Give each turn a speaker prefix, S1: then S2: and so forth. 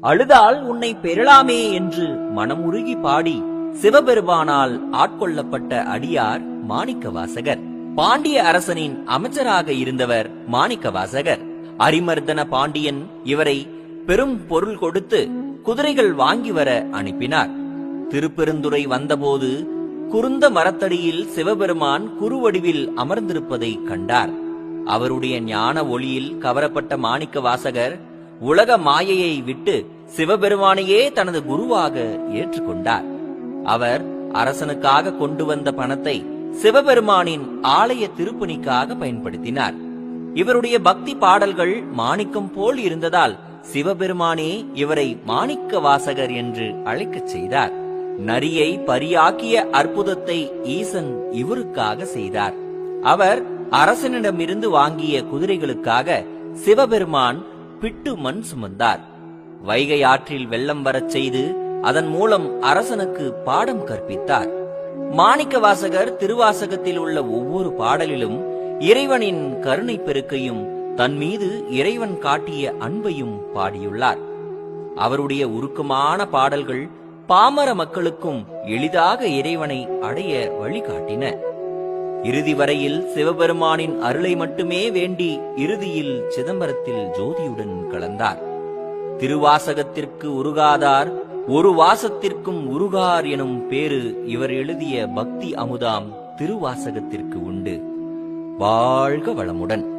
S1: அழுதால் உன்னை பெறலாமே என்று மனமுருகி பாடி சிவபெருமானால் ஆட்கொள்ளப்பட்ட அடியார் மாணிக்கவாசகர். பாண்டிய அரசனின் அமைச்சராக இருந்தவர் மாணிக்கவாசகர். அரிமர்தன பாண்டியன் இவரை பெரும் பொருள் கொடுத்து குதிரைகள் வாங்கி வர அனுப்பினார். திருப்பெருந்துறை வந்தபோது குருந்த மரத்தடியில் சிவபெருமான் குறுவடிவில் அமர்ந்திருப்பதை கண்டார். அவருடைய ஞான ஒளியில் கவரப்பட்ட மாணிக்கவாசகர் உலக மாயையை விட்டு சிவபெருமானையே தனது குருவாக ஏற்றுக்கொண்டார். அவர் அரசனுக்காக கொண்டு வந்த பணத்தை சிவபெருமானின் ஆலய திருப்பணிக்காக பயன்படுத்தினார். இவருடைய பக்தி பாடல்கள் மாணிக்கம் போல் இருந்ததால் சிவபெருமானே இவரை மாணிக்கவாசகர் என்று அழைக்கச் செய்தார். நரியை பரியாக்கிய அற்புதத்தை ஈசன் இவருக்காக செய்தார். அவர் அரசனிடமிருந்து வாங்கிய குதிரைகளுக்காக சிவபெருமான் பிட்டு மண் சுமந்தார். வைகை ஆற்றில் வெள்ளம் வரச் செய்து அதன் மூலம் அரசனுக்கு பாடம் கற்பித்தார். மாணிக்கவாசகர் திருவாசகத்தில் உள்ள ஒவ்வொரு பாடலிலும் இறைவனின் கருணை பெருக்கையும் தன் மீது இறைவன் காட்டிய அன்பையும் பாடியுள்ளார். அவருடைய உருக்கமான பாடல்கள் பாமர மக்களுக்கும் எளிதாக இறைவனை அடைய வழிகாட்டின. இறுதி வரையில் சிவபெருமானின் அருளை மட்டுமே வேண்டி இறுதியில் சிதம்பரத்தில் ஜோதியுடன் கலந்தார். திருவாசகத்திற்கு உருகாதார் ஒரு வாசத்திற்கும் உருகார் எனும் பேரு இவர் எழுதிய பக்தி அமுதாம் திருவாசகத்திற்கு உண்டு. வாழ்க வளமுடன்.